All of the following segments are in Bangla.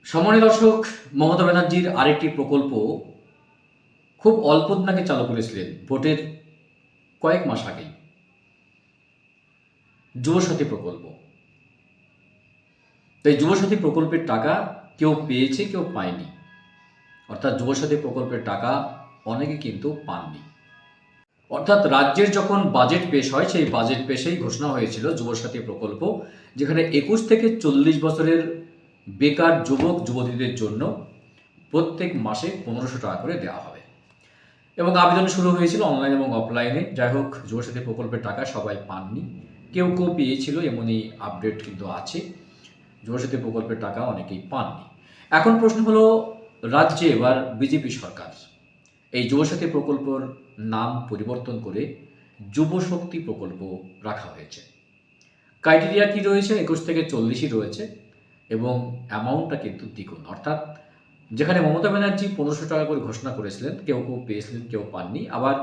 সম্মানিত দর্শক, মমতা ব্যানার্জির আরেকটি প্রকল্প খুব অল্প দিন আগে চালু করেছিলেন ভোটের কয়েক মাস আগেই, যুবসাথী প্রকল্প। তো এই যুবসাথী প্রকল্পের টাকা কেউ পেয়েছে, কেউ পায়নি। অর্থাৎ যুবসাথী প্রকল্পের টাকা অনেকে কিন্তু পাননি। অর্থাৎ রাজ্যের যখন বাজেট পেশ হয়, সেই বাজেট পেশেই ঘোষণা হয়েছিল যুবসাথী প্রকল্প, যেখানে 21 থেকে 40 বছরের বেকার যুবক যুবতীদের জন্য প্রত্যেক মাসে 1500 টাকা করে দেওয়া হবে। এবং আবেদন শুরু হয়েছিল অনলাইন এবং অফলাইনে। যাই হোক, যুবসাথী প্রকল্পের টাকা সবাই পাননি, কেউ কেউ পেয়েছিল, এমনই আপডেট কিন্তু আছে। যুবসাথী প্রকল্পের টাকা অনেকেই পাননি। এখন প্রশ্ন হলো, রাজ্যে এবার বিজেপি সরকার এই যুবসাথী প্রকল্পর নাম পরিবর্তন করে যুবশক্তি প্রকল্প রাখা হয়েছে। ক্রাইটেরিয়া কি রয়েছে? 21 থেকে 40ই রয়েছে এবং অ্যামাউন্টটা কিন্তু দ্বিগুণ। অর্থাৎ যেখানে মমতা ব্যানার্জি 1500 টাকা করে ঘোষণা করেছিলেন, কেউ কেউ পেয়েছিলেন, কেউ পাননি। আবার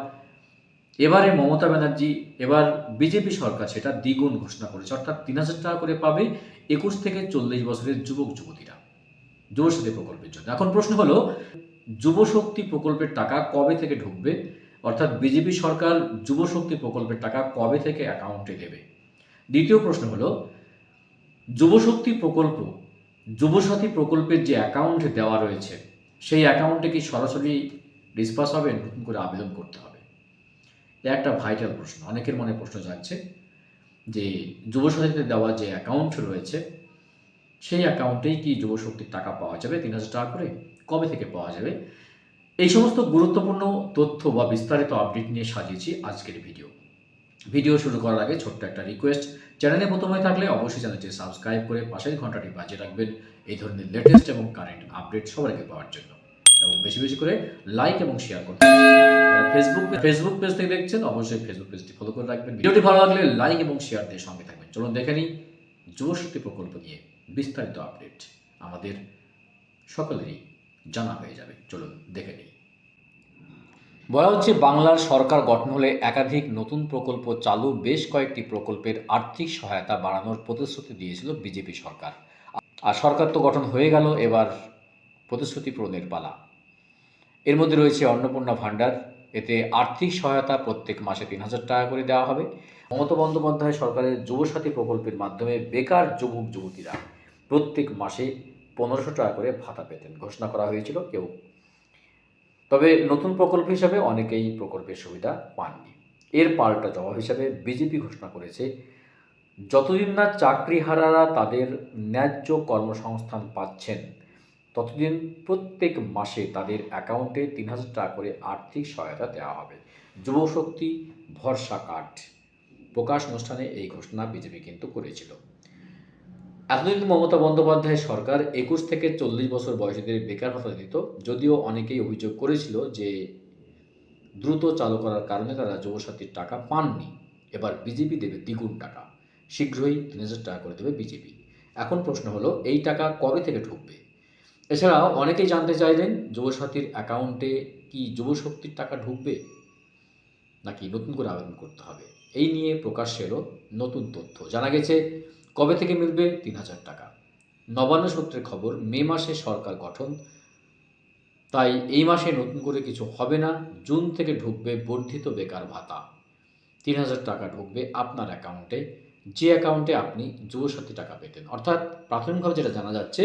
এবারে মমতা ব্যানার্জি, এবার বিজেপি সরকার সেটা দ্বিগুণ ঘোষণা করেছে। অর্থাৎ 3000 টাকা করে পাবে 21 থেকে 40 বছরের যুবক যুবতীরা যুবশক্তি প্রকল্পের জন্য। এখন প্রশ্ন হলো, যুবশক্তি প্রকল্পের টাকা কবে থেকে ঢুকবে? অর্থাৎ বিজেপি সরকার যুবশক্তি প্রকল্পের টাকা কবে থেকে অ্যাকাউন্টে দেবে? দ্বিতীয় প্রশ্ন হলো, যুবশক্তি প্রকল্প যুবসাথী প্রকল্পের যে অ্যাকাউন্টে দেওয়া রয়েছে, সেই অ্যাকাউন্টে কি সরাসরি ডিসপাস হবে, নতুন করে আবেদন করতে হবে? একটা ভাইটাল প্রশ্ন, অনেকের মনে প্রশ্ন জাগছে যে যুবসাথীতে দেওয়া যে অ্যাকাউন্ট রয়েছে, সেই অ্যাকাউন্টেই কি যুবশক্তির টাকা পাওয়া যাবে 3000 টাকা করে? কবে থেকে পাওয়া যাবে? এই সমস্ত গুরুত্বপূর্ণ তথ্য বা বিস্তারিত আপডেট নিয়ে সাজিয়েছি আজকের ভিডিও শুরু করার আগে ছোট্ট একটা রিকোয়েস্ট, চ্যানেলে প্রথম হয়ে থাকলে অবশ্যই চ্যানেলটি সাবস্ক্রাইব করে পাশের ঘন্টাটি বাজিয়ে রাখবেন এই ধরনের লেটেস্ট এবং কারেন্ট আপডেট সবার আগে পাওয়ার জন্য। এবং বেশি বেশি করে লাইক এবং শেয়ার করতে ফেসবুক পেজ থেকে দেখছেন, অবশ্যই ফেসবুক পেজটি ফলো করে রাখবেন। ভিডিওটি ভালো লাগলে লাইক এবং শেয়ার দিয়ে সঙ্গে থাকবেন। চলুন দেখে নিই যুবশক্তি প্রকল্প নিয়ে বিস্তারিত আপডেট, আমাদের সকলেরই জানা হয়ে যাবে। চলুন দেখে নিই। বলা হচ্ছে, বাংলার সরকার গঠন হলে একাধিক নতুন প্রকল্প চালু, বেশ কয়েকটি প্রকল্পের আর্থিক সহায়তা বাড়ানোর প্রতিশ্রুতি দিয়েছিল বিজেপি সরকার। আর সরকার তো গঠন হয়ে গেল, এবার প্রতিশ্রুতি পূরণের পালা। এর মধ্যে রয়েছে অন্নপূর্ণা ভাণ্ডার, এতে আর্থিক সহায়তা প্রত্যেক মাসে 3000 টাকা করে দেওয়া হবে। মমতা বন্দ্যোপাধ্যায় সরকারের যুবসাথী প্রকল্পের মাধ্যমে বেকার যুবক যুবতীরা প্রত্যেক মাসে 1500 টাকা করে ভাতা পেতেন, ঘোষণা করা হয়েছিল কেউ। তবে নতুন প্রকল্প হিসাবে অনেকেই প্রকল্পের সুবিধা পাননি। এর পাল্টা জবাব হিসাবে বিজেপি ঘোষণা করেছে, যতদিন না চাকরিহারারা তাদের ন্যায্য কর্মসংস্থান পাচ্ছেন, ততদিন প্রত্যেক মাসে তাদের অ্যাকাউন্টে 3000 টাকা করে আর্থিক সহায়তা দেওয়া হবে। যুবশক্তি ভরসা কার্ড প্রকাশ অনুষ্ঠানে এই ঘোষণা বিজেপি কিন্তু করেছিল। এতদিন মমতা বন্দ্যোপাধ্যায় সরকার 21 থেকে 40 বছর বয়সীদের বেকার ভাতা দিত, যদিও অনেকেই অভিযোগ করেছিল যে দ্রুত চালু করার কারণে তারা যুবসাথীর টাকা পাননি। এবার বিজেপি দেবে দ্বিগুণ টাকা, শীঘ্রই 3000 টাকা করে দেবে বিজেপি। এখন প্রশ্ন হলো, এই টাকা কবে থেকে ঢুকবে? এছাড়াও অনেকেই জানতে চাইলেন, যুবসাথীর অ্যাকাউন্টে কি যুবশক্তির টাকা ঢুকবে নাকি নতুন করে আবেদন করতে হবে? এই নিয়ে প্রকাশ্যে এলো নতুন তথ্য। জানা গেছে, কবে থেকে মিলবে 3000 টাকা। নবান্ন সূত্রের খবর, মে মাসে সরকার গঠন, তাই এই মাসে নতুন করে কিছু হবে না। জুন থেকে ঢুকবে বর্ধিত বেকার ভাতা, 3000 টাকা ঢুকবে আপনার অ্যাকাউন্টে, যে অ্যাকাউন্টে আপনি যুবসাথী টাকা পেতেন। অর্থাৎ প্রাথমিকভাবে যেটা জানা যাচ্ছে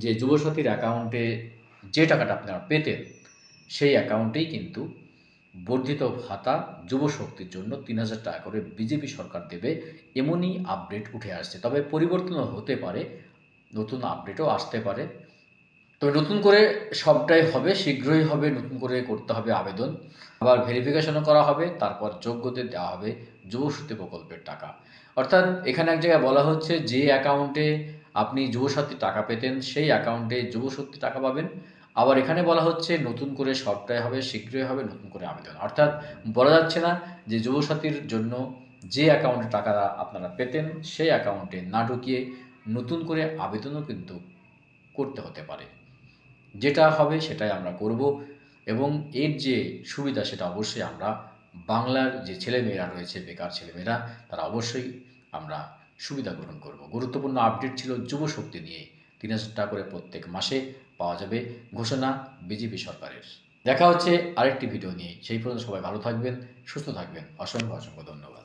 যে যুবসাথীর অ্যাকাউন্টে যে টাকাটা আপনারা পেতেন, সেই অ্যাকাউন্টেই কিন্তু বর্ধিত ভাতা যুবশক্তির জন্য 3000 টাকা করে বিজেপি সরকার দেবে, এমনই আপডেট উঠে আসছে। তবে পরিবর্তনও হতে পারে, নতুন আপডেটও আসতে পারে। তবে নতুন করে সবটাই হবে, শীঘ্রই হবে, নতুন করে করতে হবে আবেদন, আবার ভেরিফিকেশনও করা হবে, তারপর যোগ্যদের দেওয়া হবে যুবশক্তি প্রকল্পের টাকা। অর্থাৎ এখানে এক জায়গায় বলা হচ্ছে, যে অ্যাকাউন্টে আপনি যুবসাথী টাকা পেতেন, সেই অ্যাকাউন্টে যুবশক্তি টাকা পাবেন। আবার এখানে বলা হচ্ছে নতুন করে সবটাই হবে, শীঘ্রই হবে, নতুন করে আবেদন। অর্থাৎ বলা যাচ্ছে না যে যুবসাথীর জন্য যে অ্যাকাউন্টে টাকা আপনারা পেতেন, সেই অ্যাকাউন্টে না ঢুকিয়ে নতুন করে আবেদনও কিন্তু করতে হতে পারে। যেটা হবে সেটাই আমরা করব, এবং এর যে সুবিধা সেটা অবশ্যই আমরা বাংলার যে ছেলেমেয়েরা রয়েছে, বেকার ছেলেমেয়েরা, তারা অবশ্যই আমরা সুবিধা গ্রহণ করব। গুরুত্বপূর্ণ আপডেট ছিল যুবশক্তি নিয়ে। 3,000 টাকা করে প্রত্যেক মাসে পাওয়া যাবে, ঘোষণা বিজেপি সরকারের। দেখা হচ্ছে আরেকটি ভিডিও নিয়ে। সেই পর্যন্ত সবাই ভালো থাকবেন, সুস্থ থাকবেন। অসংখ্য অসংখ্য ধন্যবাদ।